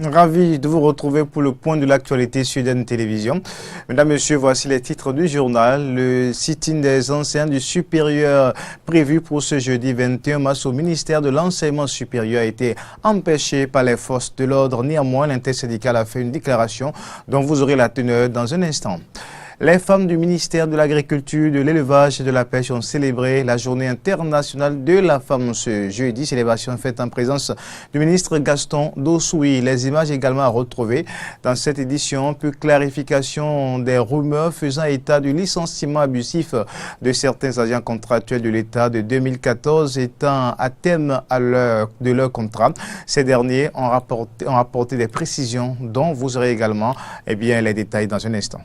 Ravi de vous retrouver pour le point de l'actualité sur Sud Télévision. Mesdames, Messieurs, voici les titres du journal. Le sit-in des enseignants du supérieur prévu pour ce jeudi 21 mars au ministère de l'Enseignement supérieur a été empêché par les forces de l'ordre. Néanmoins, l'intersyndicale a fait une déclaration dont vous aurez la teneur dans un instant. Les femmes du ministère de l'Agriculture, de l'Élevage et de la Pêche ont célébré la Journée internationale de la femme ce jeudi. Célébration faite en présence du ministre Gaston Dossoui. Les images également à retrouver dans cette édition, puis clarification des rumeurs faisant état du licenciement abusif de certains agents contractuels de l'État de 2014 étant à terme de leur contrat. Ces derniers ont rapporté des précisions dont vous aurez également les détails dans un instant.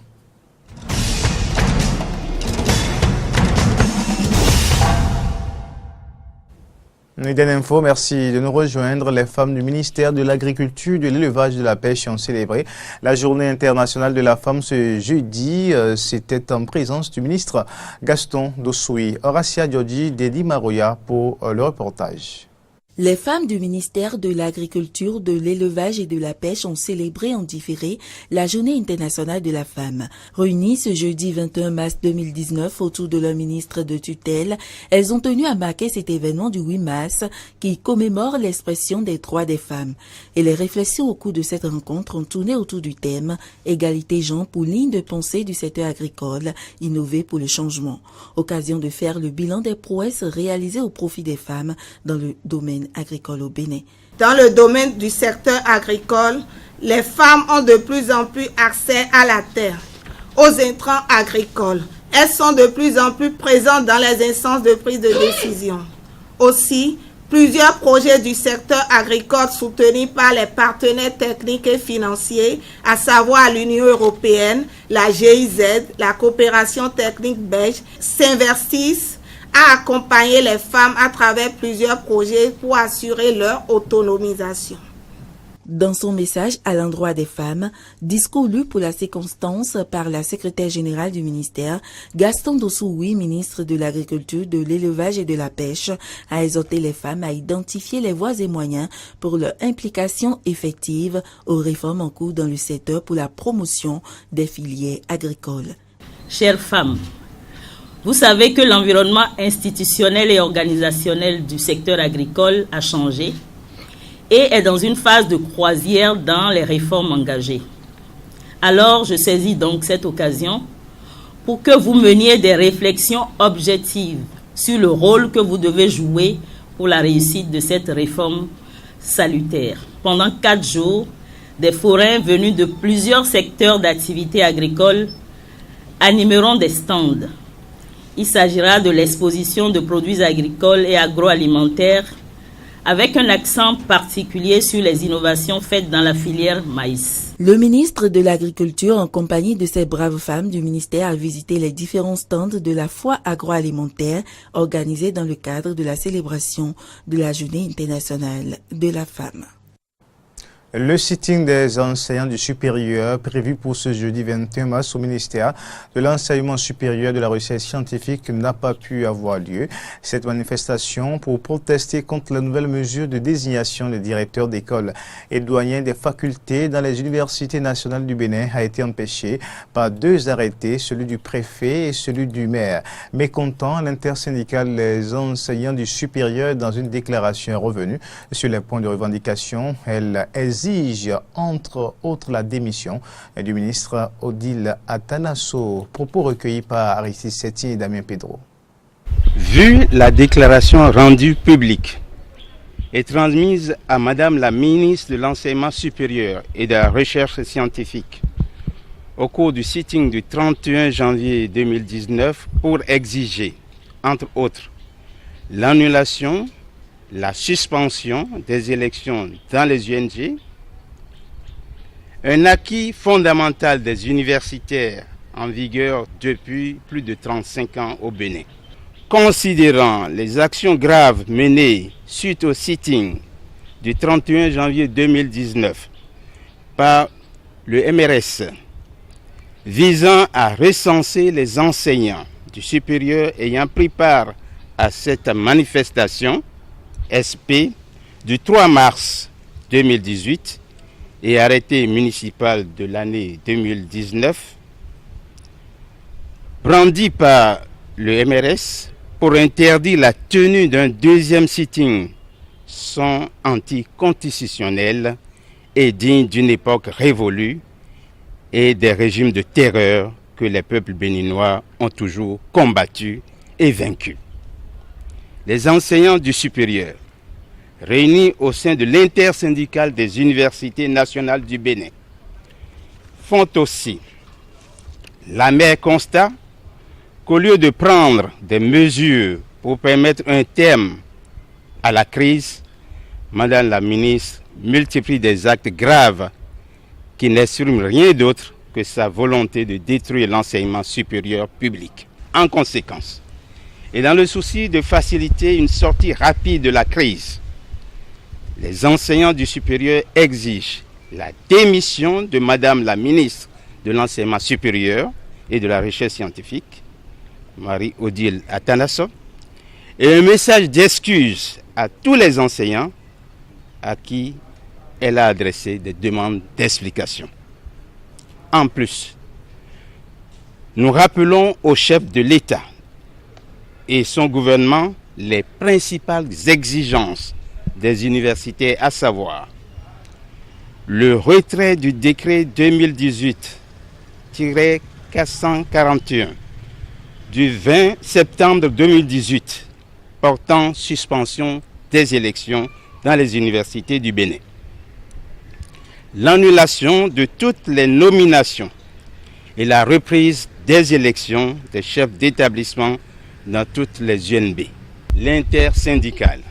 Eden Info, merci de nous rejoindre. Les femmes du ministère de l'Agriculture, de l'Élevage et de la Pêche ont célébré la Journée internationale de la femme ce jeudi. C'était en présence du ministre Gaston Dossoui. Horacia Djodji, Dedi Maroya pour le reportage. Les femmes du ministère de l'Agriculture, de l'Élevage et de la Pêche ont célébré en différé la Journée internationale de la femme. Réunies ce jeudi 21 mars 2019 autour de leur ministre de tutelle, elles ont tenu à marquer cet événement du 8 mars qui commémore l'expression des droits des femmes. Et les réflexions au cours de cette rencontre ont tourné autour du thème « Égalité genre pour ligne de pensée du secteur agricole, innover pour le changement ». Occasion de faire le bilan des prouesses réalisées au profit des femmes dans le domaine agricole au Bénin. Dans le domaine du secteur agricole, les femmes ont de plus en plus accès à la terre, aux intrants agricoles. Elles sont de plus en plus présentes dans les instances de prise de décision. Aussi, plusieurs projets du secteur agricole soutenus par les partenaires techniques et financiers, à savoir l'Union européenne, la GIZ, la coopération technique belge, s'investissent à accompagner les femmes à travers plusieurs projets pour assurer leur autonomisation. Dans son message à l'endroit des femmes, discours lu pour la circonstance par la secrétaire générale du ministère, Gaston Dossoui, ministre de l'Agriculture, de l'Élevage et de la Pêche, a exhorté les femmes à identifier les voies et moyens pour leur implication effective aux réformes en cours dans le secteur pour la promotion des filières agricoles. Chères femmes, vous savez que l'environnement institutionnel et organisationnel du secteur agricole a changé et est dans une phase de croisière dans les réformes engagées. Alors, je saisis donc cette occasion pour que vous meniez des réflexions objectives sur le rôle que vous devez jouer pour la réussite de cette réforme salutaire. Pendant 4 jours, des forains venus de plusieurs secteurs d'activité agricole animeront des stands. Il s'agira de l'exposition de produits agricoles et agroalimentaires avec un accent particulier sur les innovations faites dans la filière maïs. Le ministre de l'Agriculture, en compagnie de ces braves femmes du ministère, a visité les différents stands de la foire agroalimentaire organisée dans le cadre de la célébration de la Journée internationale de la femme. Le sitting des enseignants du supérieur prévu pour ce jeudi 21 mars au ministère de l'Enseignement supérieur de la recherche scientifique n'a pas pu avoir lieu. Cette manifestation pour protester contre la nouvelle mesure de désignation des directeurs d'école et doyens des facultés dans les universités nationales du Bénin a été empêchée par 2 arrêtés, celui du préfet et celui du maire. Mécontent, l'intersyndicale des enseignants du supérieur dans une déclaration revenue sur les points de revendication. Elle exige entre autres la démission du ministre Odile Atanasso. Propos recueillis par Aristide Sétien et Damien Pedro. Vu la déclaration rendue publique et transmise à Madame la ministre de l'Enseignement supérieur et de la Recherche scientifique au cours du sitting du 31 janvier 2019 pour exiger, entre autres, l'annulation, la suspension des élections dans les UNG, un acquis fondamental des universitaires en vigueur depuis plus de 35 ans au Bénin. Considérant les actions graves menées suite au sitting du 31 janvier 2019 par le MRS visant à recenser les enseignants du supérieur ayant pris part à cette manifestation SP du 3 mars 2018, et arrêté municipal de l'année 2019, brandi par le MRS pour interdire la tenue d'un deuxième sitting sont anticonstitutionnels et dignes d'une époque révolue et des régimes de terreur que les peuples béninois ont toujours combattus et vaincus. Les enseignants du supérieur, réunis au sein de l'intersyndicale des universités nationales du Bénin, font aussi l'amer constat qu'au lieu de prendre des mesures pour permettre un terme à la crise, Madame la ministre multiplie des actes graves qui n'expriment rien d'autre que sa volonté de détruire l'enseignement supérieur public. En conséquence, et dans le souci de faciliter une sortie rapide de la crise, les enseignants du supérieur exigent la démission de Madame la ministre de l'enseignement supérieur et de la recherche scientifique, Marie-Odile Atanasso, et un message d'excuse à tous les enseignants à qui elle a adressé des demandes d'explication. En plus, nous rappelons au chef de l'État et son gouvernement les principales exigences des universités, à savoir le retrait du décret 2018-441 du 20 septembre 2018 portant suspension des élections dans les universités du Bénin, l'annulation de toutes les nominations et la reprise des élections des chefs d'établissement dans toutes les UNB. L'intersyndicale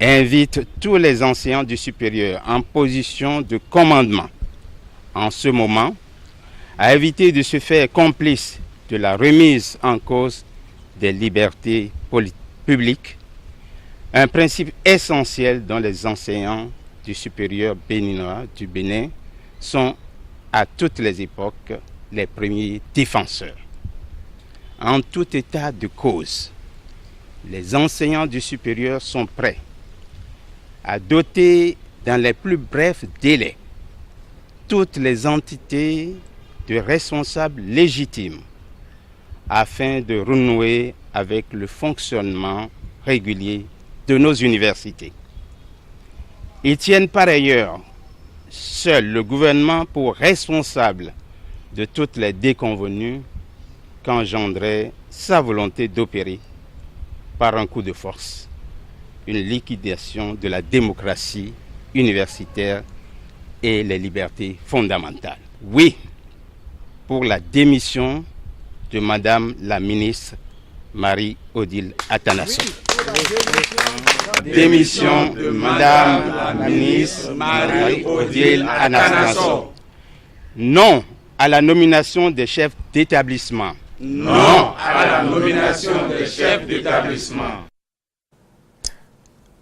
invite tous les enseignants du supérieur en position de commandement en ce moment à éviter de se faire complice de la remise en cause des libertés publiques, un principe essentiel dont les enseignants du supérieur béninois du Bénin sont à toutes les époques les premiers défenseurs. En tout état de cause, les enseignants du supérieur sont prêts à doter dans les plus brefs délais toutes les entités de responsables légitimes afin de renouer avec le fonctionnement régulier de nos universités. Ils tiennent par ailleurs seul le gouvernement pour responsable de toutes les déconvenues qu'engendrait sa volonté d'opérer par un coup de force une liquidation de la démocratie universitaire et les libertés fondamentales. Oui, pour la démission de Madame la ministre Marie-Odile Atanasso. Démission de Madame la ministre Marie-Odile Atanasso. Non à la nomination des chefs d'établissement. Non à la nomination des chefs d'établissement.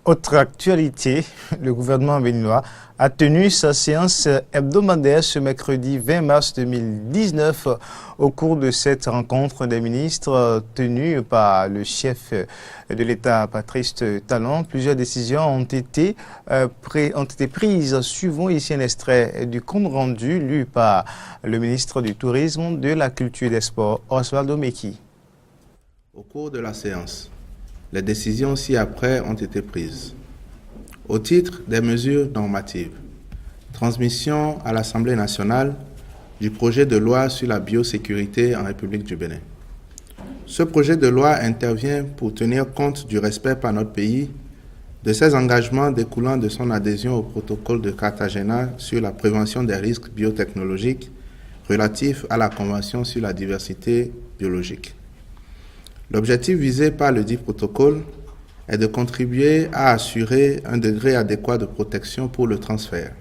Autre actualité, le gouvernement béninois a tenu sa séance hebdomadaire ce mercredi 20 mars 2019. Au cours de cette rencontre des ministres tenue par le chef de l'État, Patrice Talon, plusieurs décisions ont été prises. Suivons ici un extrait du compte rendu lu par le ministre du Tourisme, de la Culture et des Sports, Oswaldo Meki. Au cours de la séance, les décisions ci-après ont été prises. Au titre des mesures normatives, transmission à l'Assemblée nationale du projet de loi sur la biosécurité en République du Bénin. Ce projet de loi intervient pour tenir compte du respect par notre pays de ses engagements découlant de son adhésion au protocole de Cartagena sur la prévention des risques biotechnologiques relatifs à la Convention sur la diversité biologique. L'objectif visé par le dit protocole est de contribuer à assurer un degré adéquat de protection pour le transfert,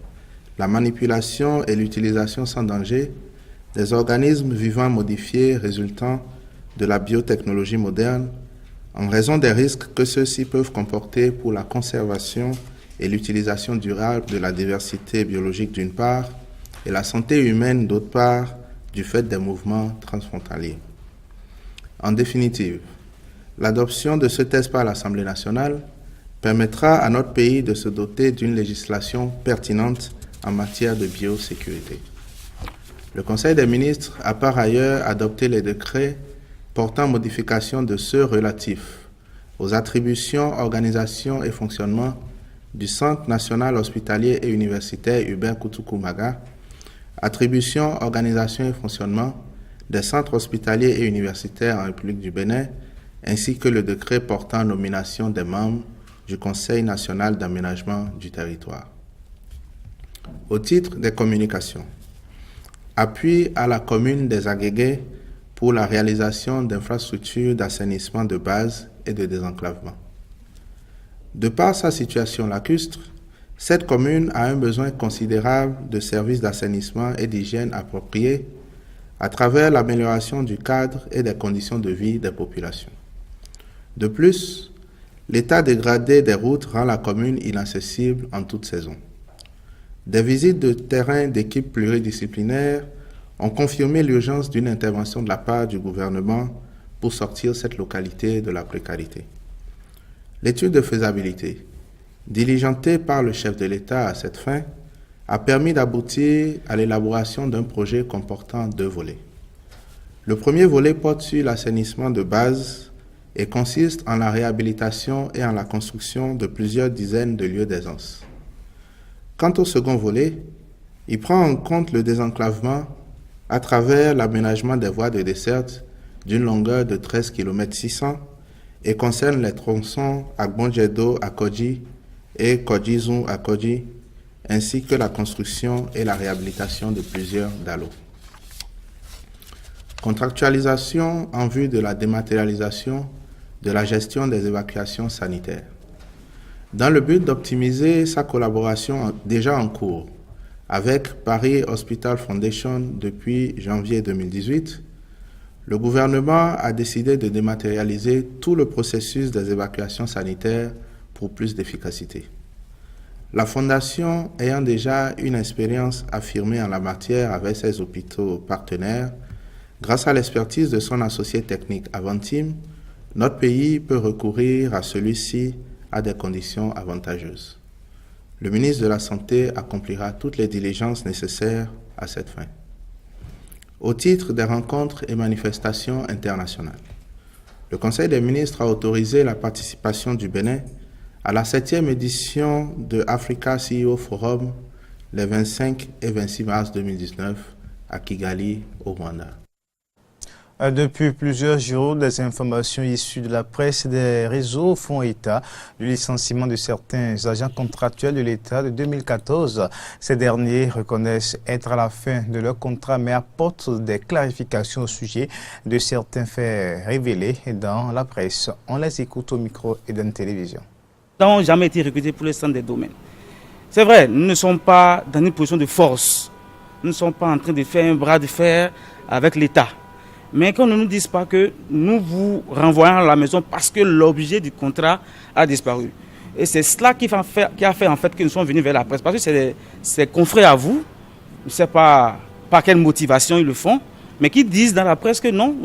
la manipulation et l'utilisation sans danger des organismes vivants modifiés résultant de la biotechnologie moderne en raison des risques que ceux-ci peuvent comporter pour la conservation et l'utilisation durable de la diversité biologique d'une part et la santé humaine d'autre part du fait des mouvements transfrontaliers. En définitive, l'adoption de ce texte par l'Assemblée nationale permettra à notre pays de se doter d'une législation pertinente en matière de biosécurité. Le Conseil des ministres a par ailleurs adopté les décrets portant modification de ceux relatifs aux attributions, organisation et fonctionnement du Centre national hospitalier et universitaire Hubert Koutoukou-Maga, attribution, organisation et fonctionnement des centres hospitaliers et universitaires en République du Bénin, ainsi que le décret portant nomination des membres du Conseil national d'aménagement du territoire. Au titre des communications, appui à la commune des Agégués pour la réalisation d'infrastructures d'assainissement de base et de désenclavement. De par sa situation lacustre, cette commune a un besoin considérable de services d'assainissement et d'hygiène appropriés à travers l'amélioration du cadre et des conditions de vie des populations. De plus, l'état dégradé des routes rend la commune inaccessible en toute saison. Des visites de terrain d'équipes pluridisciplinaires ont confirmé l'urgence d'une intervention de la part du gouvernement pour sortir cette localité de la précarité. L'étude de faisabilité, diligentée par le chef de l'État à cette fin, a permis d'aboutir à l'élaboration d'un projet comportant 2 volets. Le premier volet porte sur l'assainissement de base et consiste en la réhabilitation et en la construction de plusieurs dizaines de lieux d'aisance. Quant au second volet, il prend en compte le désenclavement à travers l'aménagement des voies de desserte d'une longueur de 13 km 600 et concerne les tronçons Agbonjedo à Kodji et Kodjizou à Kodji, ainsi que la construction et la réhabilitation de plusieurs dallos. Contractualisation en vue de la dématérialisation de la gestion des évacuations sanitaires. Dans le but d'optimiser sa collaboration déjà en cours avec Paris Hospital Foundation depuis janvier 2018, le gouvernement a décidé de dématérialiser tout le processus des évacuations sanitaires pour plus d'efficacité. La Fondation, ayant déjà une expérience affirmée en la matière avec ses hôpitaux partenaires, grâce à l'expertise de son associé technique Avantim, notre pays peut recourir à celui-ci à des conditions avantageuses. Le ministre de la Santé accomplira toutes les diligences nécessaires à cette fin. Au titre des rencontres et manifestations internationales, le Conseil des ministres a autorisé la participation du Bénin à la 7e édition de Africa CEO Forum les 25 et 26 mars 2019 à Kigali, au Rwanda. Depuis plusieurs jours, des informations issues de la presse et des réseaux font état du licenciement de certains agents contractuels de l'État de 2014. Ces derniers reconnaissent être à la fin de leur contrat mais apportent des clarifications au sujet de certains faits révélés dans la presse. On les écoute au micro et dans la télévision. Nous n'avons jamais été recrutés pour le centre des domaines. C'est vrai, nous ne sommes pas dans une position de force. Nous ne sommes pas en train de faire un bras de fer avec l'État. Mais qu'on ne nous dise pas que nous vous renvoyons à la maison parce que l'objet du contrat a disparu. Et c'est cela qui a fait en fait que nous sommes venus vers la presse. Parce que c'est des confrères à vous, je ne sais pas par quelle motivation ils le font, mais qui disent dans la presse que non,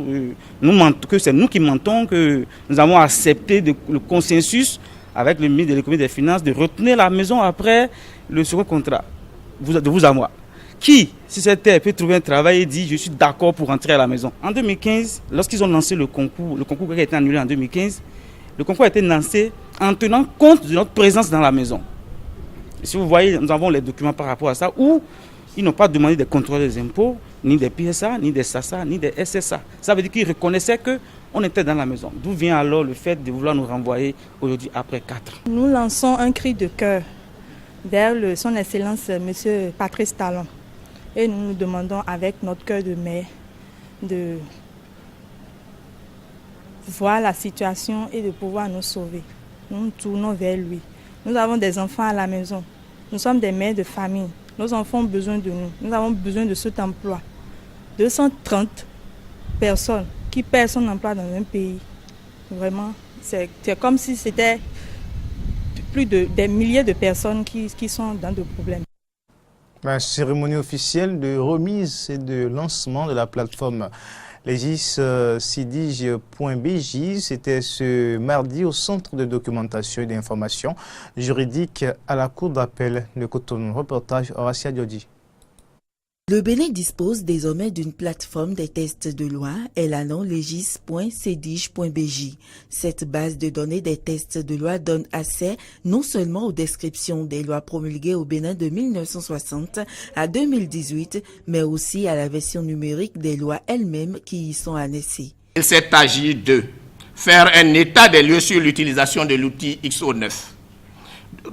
que c'est nous qui mentons, que nous avons accepté le consensus avec le ministre de l'économie et des finances de retenir la maison après le second contrat, de vous à moi. Qui, si c'était, peut trouver un travail et dit je suis d'accord pour rentrer à la maison. En 2015, lorsqu'ils ont lancé le concours qui a été annulé en 2015, le concours a été lancé en tenant compte de notre présence dans la maison. Et si vous voyez, nous avons les documents par rapport à ça où ils n'ont pas demandé des contrôles des impôts, ni des PSA, ni des SASA, ni des SSA. Ça veut dire qu'ils reconnaissaient qu'on était dans la maison. D'où vient alors le fait de vouloir nous renvoyer aujourd'hui après 4 ans. Nous lançons un cri de cœur vers son Excellence M. Patrice Talon. Et nous nous demandons avec notre cœur de mère de voir la situation et de pouvoir nous sauver. Nous nous tournons vers lui. Nous avons des enfants à la maison. Nous sommes des mères de famille. Nos enfants ont besoin de nous. Nous avons besoin de cet emploi. 230 personnes qui perdent son emploi dans un pays. Vraiment, c'est comme si c'était des milliers de personnes qui sont dans des problèmes. La cérémonie officielle de remise et de lancement de la plateforme legis-sidige.bj, c'était ce mardi au Centre de documentation et d'information juridique à la Cour d'appel de Cotonou. Reportage Horacia Diodi. Le Bénin dispose désormais d'une plateforme des tests de loi, est la nom legis.sidige.bj. Cette base de données des tests de loi donne accès non seulement aux descriptions des lois promulguées au Bénin de 1960 à 2018, mais aussi à la version numérique des lois elles-mêmes qui y sont annoncées. Il s'est agi de faire un état des lieux sur l'utilisation de l'outil XO9,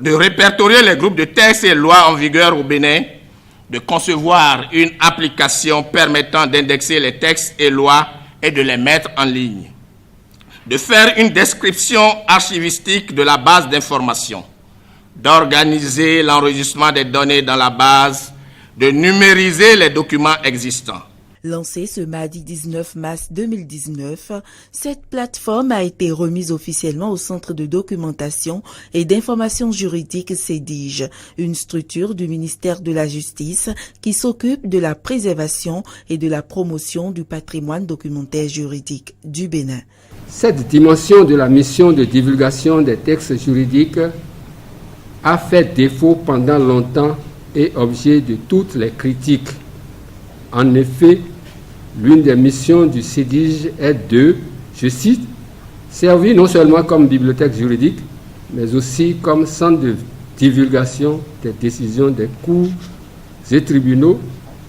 de répertorier les groupes de textes et lois en vigueur au Bénin, de concevoir une application permettant d'indexer les textes et lois et de les mettre en ligne, de faire une description archivistique de la base d'information, d'organiser l'enregistrement des données dans la base, de numériser les documents existants. Lancée ce mardi 19 mars 2019, cette plateforme a été remise officiellement au Centre de documentation et d'information juridique CEDIGE, une structure du ministère de la Justice qui s'occupe de la préservation et de la promotion du patrimoine documentaire juridique du Bénin. Cette dimension de la mission de divulgation des textes juridiques a fait défaut pendant longtemps et objet de toutes les critiques. En effet, l'une des missions du CEDIGE est de, je cite, servir non seulement comme bibliothèque juridique, mais aussi comme centre de divulgation des décisions des cours et tribunaux,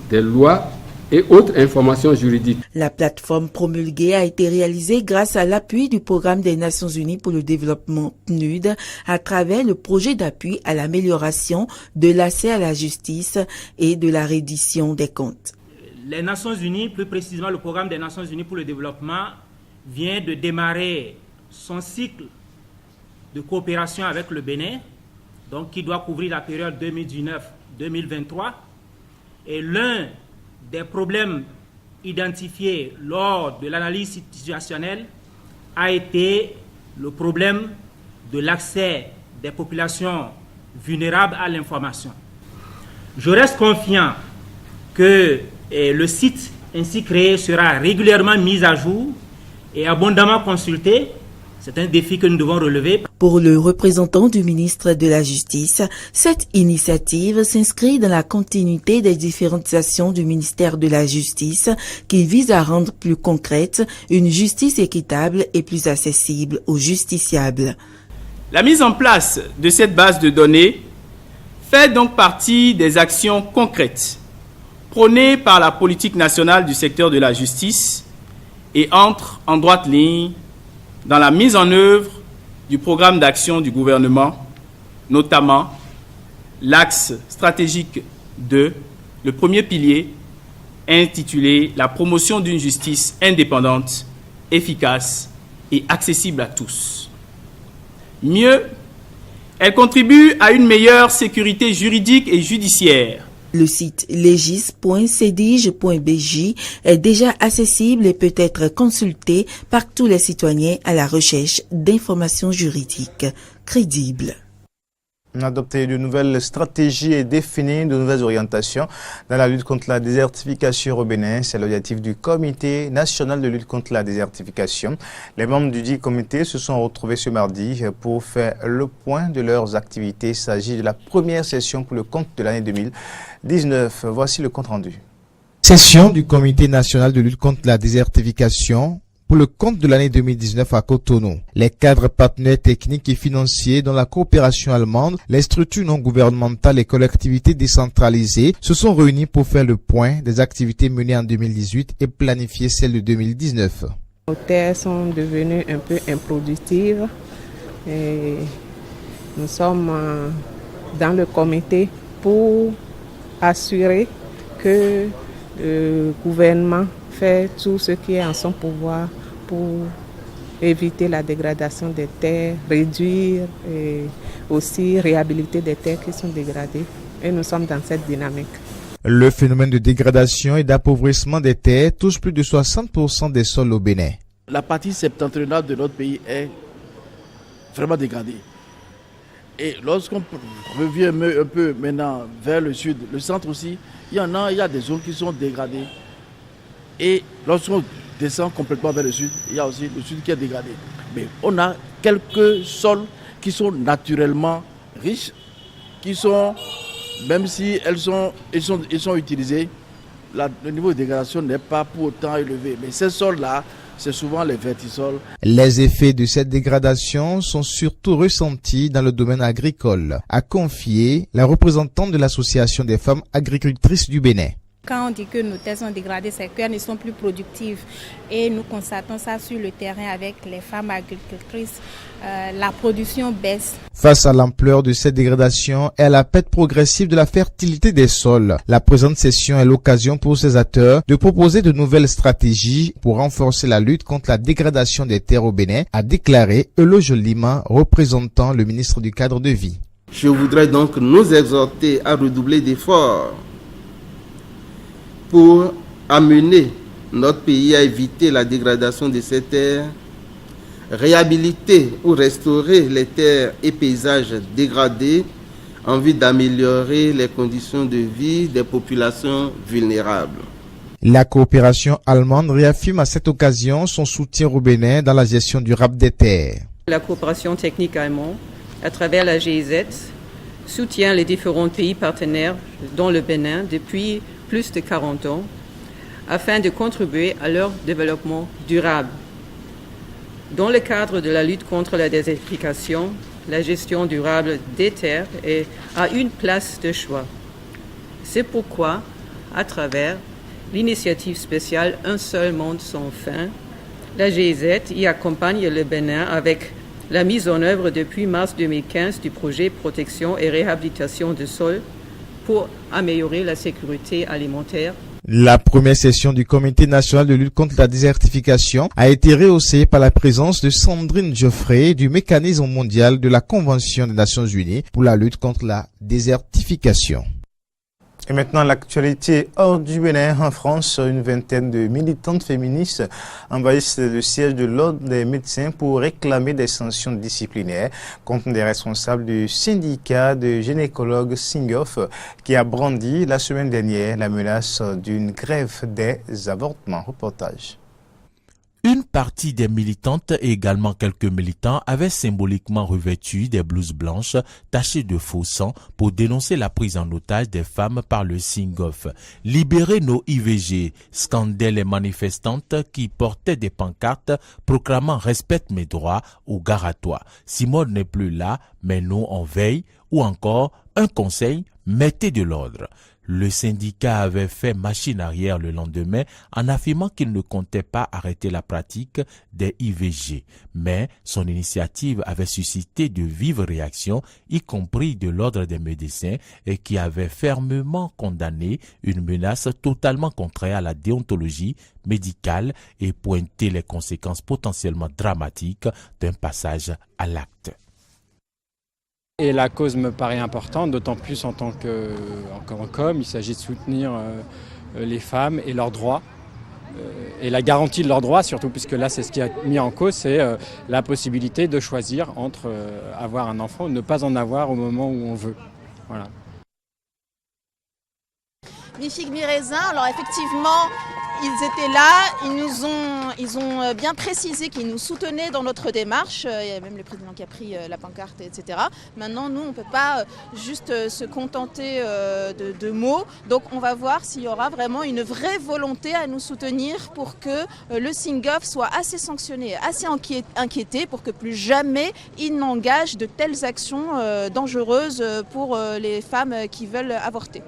des lois et autres informations juridiques. La plateforme promulguée a été réalisée grâce à l'appui du Programme des Nations Unies pour le développement PNUD à travers le projet d'appui à l'amélioration de l'accès à la justice et de la reddition des comptes. Les Nations Unies, plus précisément le Programme des Nations Unies pour le développement, vient de démarrer son cycle de coopération avec le Bénin, donc qui doit couvrir la période 2019-2023. Et l'un des problèmes identifiés lors de l'analyse situationnelle a été le problème de l'accès des populations vulnérables à l'information. Je reste confiant que le site ainsi créé sera régulièrement mis à jour et abondamment consulté. C'est un défi que nous devons relever. Pour le représentant du ministre de la Justice, cette initiative s'inscrit dans la continuité des différentes actions du ministère de la Justice qui vise à rendre plus concrète une justice équitable et plus accessible aux justiciables. La mise en place de cette base de données fait donc partie des actions concrètes prônées par la politique nationale du secteur de la justice et entre en droite ligne dans la mise en œuvre du programme d'action du gouvernement, notamment l'axe stratégique 2, le premier pilier, intitulé « La promotion d'une justice indépendante, efficace et accessible à tous ». Mieux, elle contribue à une meilleure sécurité juridique et judiciaire. Le site legis.cedige.bj est déjà accessible et peut être consulté par tous les citoyens à la recherche d'informations juridiques crédibles. On a adopté de nouvelles stratégies et défini de nouvelles orientations dans la lutte contre la désertification au Bénin. C'est l'objectif du Comité national de lutte contre la désertification. Les membres du dit comité se sont retrouvés ce mardi pour faire le point de leurs activités. Il s'agit de la première session pour le compte de l'année 2019. Voici le compte rendu. Session du Comité national de lutte contre la désertification pour le compte de l'année 2019 à Cotonou. Les cadres partenaires techniques et financiers dont la coopération allemande, les structures non gouvernementales et collectivités décentralisées se sont réunis pour faire le point des activités menées en 2018 et planifier celles de 2019. Nos terres sont devenues un peu improductives et nous sommes dans le comité pour assurer que le gouvernement fait tout ce qui est en son pouvoir pour éviter la dégradation des terres, réduire et aussi réhabiliter des terres qui sont dégradées. Et nous sommes dans cette dynamique. Le phénomène de dégradation et d'appauvrissement des terres touche plus de 60% des sols au Bénin. La partie septentrionale de notre pays est vraiment dégradée. Et lorsqu'on revient un peu maintenant vers le sud, le centre aussi, il y a des zones qui sont dégradées. Et lorsqu'on descend complètement vers le sud. Il y a aussi le sud qui est dégradé. Mais on a quelques sols qui sont naturellement riches, qui sont, même si ils sont utilisés, le niveau de dégradation n'est pas pour autant élevé. Mais ces sols-là, c'est souvent les vertisols. Les effets de cette dégradation sont surtout ressentis dans le domaine agricole, a confié la représentante de l'Association des femmes agricultrices du Bénin. Quand on dit que nos terres sont dégradées, c'est qu'elles ne sont plus productives. Et nous constatons ça sur le terrain avec les femmes agricultrices. La production baisse. Face à l'ampleur de cette dégradation et à la perte progressive de la fertilité des sols, la présente session est l'occasion pour ces acteurs de proposer de nouvelles stratégies pour renforcer la lutte contre la dégradation des terres au Bénin, a déclaré Eloge Lima, représentant le ministre du Cadre de Vie. Je voudrais donc nous exhorter à redoubler d'efforts pour amener notre pays à éviter la dégradation de ces terres, réhabiliter ou restaurer les terres et paysages dégradés en vue d'améliorer les conditions de vie des populations vulnérables. La coopération allemande réaffirme à cette occasion son soutien au Bénin dans la gestion durable des terres. La coopération technique allemande, à travers la GIZ, soutient les différents pays partenaires, dont le Bénin, depuis plus de 40 ans, afin de contribuer à leur développement durable. Dans le cadre de la lutte contre la désertification, la gestion durable des terres a une place de choix. C'est pourquoi, à travers l'initiative spéciale Un seul monde sans fin, la GIZ y accompagne le Bénin avec la mise en œuvre depuis mars 2015 du projet Protection et réhabilitation de sols pour améliorer la sécurité alimentaire. La première session du Comité national de lutte contre la désertification a été rehaussée par la présence de Sandrine Geoffrey du Mécanisme mondial de la Convention des Nations Unies pour la lutte contre la désertification. Et maintenant, l'actualité hors du Bénin. En France, une vingtaine de militantes féministes envahissent le siège de l'Ordre des médecins pour réclamer des sanctions disciplinaires contre des responsables du syndicat de gynécologues Singoff qui a brandi la semaine dernière la menace d'une grève des avortements. Reportage. Une partie des militantes et également quelques militants avaient symboliquement revêtu des blouses blanches tachées de faux sang pour dénoncer la prise en otage des femmes par le Singoff. Libérez nos IVG, scandaient les manifestantes qui portaient des pancartes proclamant « Respecte mes droits » ou « Gare à toi ». Simone n'est plus là, mais nous on veille, ou encore un conseil, mettez de l'ordre. Le syndicat avait fait machine arrière le lendemain en affirmant qu'il ne comptait pas arrêter la pratique des IVG. Mais son initiative avait suscité de vives réactions, y compris de l'Ordre des médecins, et qui avait fermement condamné une menace totalement contraire à la déontologie médicale et pointé les conséquences potentiellement dramatiques d'un passage à l'acte. Et la cause me paraît importante, d'autant plus en tant qu'homme, il s'agit de soutenir les femmes et leurs droits, et la garantie de leurs droits surtout, puisque là c'est ce qui est mis en cause, c'est la possibilité de choisir entre avoir un enfant ou ne pas en avoir au moment où on veut. Voilà. Mi-figue, mi-raisin, alors effectivement, ils étaient là, ils ont bien précisé qu'ils nous soutenaient dans notre démarche, il y a même le président qui a pris la pancarte, etc. Maintenant, nous, on ne peut pas juste se contenter de mots, donc on va voir s'il y aura vraiment une vraie volonté à nous soutenir pour que le Singoff soit assez sanctionné, assez inquiété, pour que plus jamais il n'engage de telles actions dangereuses pour les femmes qui veulent avorter.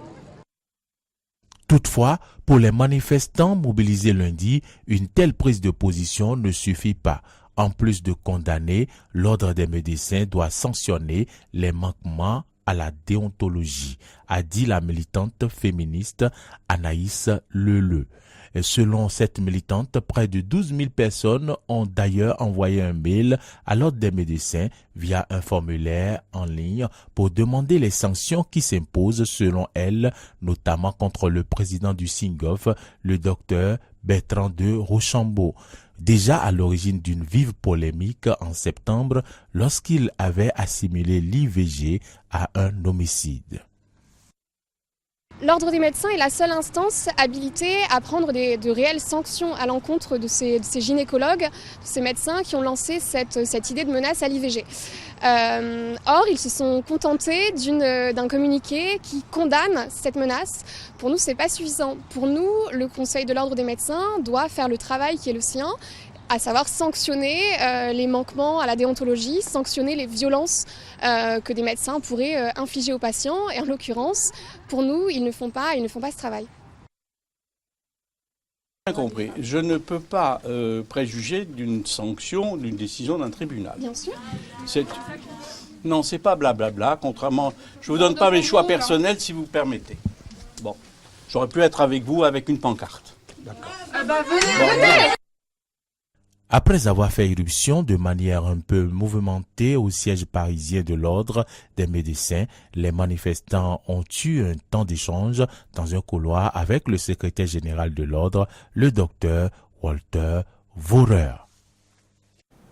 Toutefois, pour les manifestants mobilisés lundi, une telle prise de position ne suffit pas. En plus de condamner, l'Ordre des médecins doit sanctionner les manquements à la déontologie, a dit la militante féministe Anaïs Leleu. Et selon cette militante, près de 12 000 personnes ont d'ailleurs envoyé un mail à l'Ordre des médecins via un formulaire en ligne pour demander les sanctions qui s'imposent selon elle, notamment contre le président du Singoff, le docteur Bertrand de Rochambeau. Déjà à l'origine d'une vive polémique en septembre lorsqu'il avait assimilé l'IVG à un homicide. L'Ordre des médecins est la seule instance habilitée à prendre de réelles sanctions à l'encontre de ces gynécologues, de ces médecins qui ont lancé cette idée de menace à l'IVG. Or, ils se sont contentés d'un communiqué qui condamne cette menace. Pour nous, ce n'est pas suffisant. Pour nous, le Conseil de l'Ordre des médecins doit faire le travail qui est le sien, à savoir sanctionner les manquements à la déontologie, sanctionner les violences que des médecins pourraient infliger aux patients. Et en l'occurrence, pour nous, ils ne font pas ce travail. Bien compris. Je ne peux pas préjuger d'une sanction, d'une décision d'un tribunal. Bien sûr. Non, c'est pas blablabla. Contrairement, je vous donne pas mes choix personnels, si vous permettez. Bon, j'aurais pu être avec vous avec une pancarte. D'accord. Venez. Après avoir fait irruption de manière un peu mouvementée au siège parisien de l'Ordre des médecins, les manifestants ont eu un temps d'échange dans un couloir avec le secrétaire général de l'Ordre, le docteur Walter Vorer.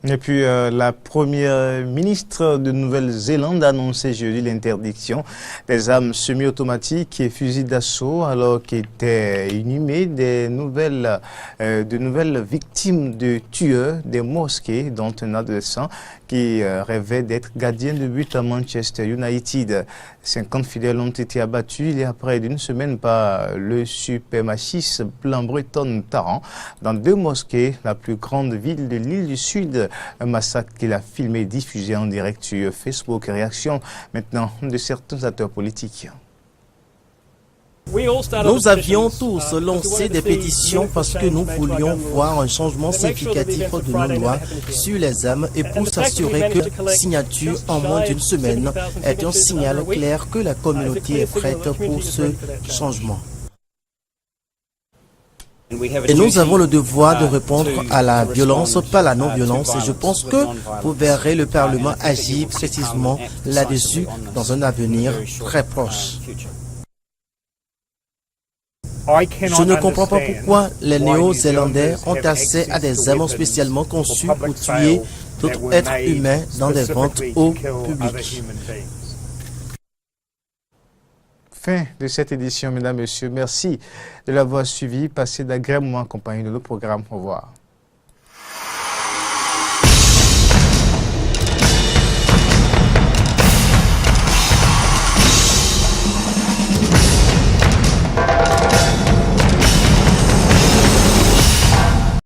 Et puis, la première ministre de Nouvelle-Zélande a annoncé jeudi l'interdiction des armes semi-automatiques et fusils d'assaut alors qu'étaient inhumées de nouvelles victimes de tueurs des mosquées, dont un adolescent qui rêvait d'être gardien de but à Manchester United. 50 fidèles ont été abattus il y a près d'une semaine par le suprémaciste blanc breton Tarrant dans 2 mosquées, la plus grande ville de l'île du Sud. Un massacre qu'il a filmé et diffusé en direct sur Facebook. Réaction maintenant de certains acteurs politiques. Nous avions tous lancé des pétitions parce que nous voulions voir un changement significatif de nos lois sur les armes et pour s'assurer que la signature en moins d'une semaine est un signal clair que la communauté est prête pour ce changement. Et nous avons le devoir de répondre à la violence par la non-violence et je pense que vous verrez le Parlement agir précisément là-dessus dans un avenir très proche. Je ne comprends pas pourquoi les Néo-Zélandais ont accès à des armes spécialement conçues pour tuer d'autres êtres humains dans des ventes au public. Fin de cette édition, mesdames, messieurs. Merci de l'avoir suivi. Passez d'agréables moments en compagnie de nos programmes. Au revoir.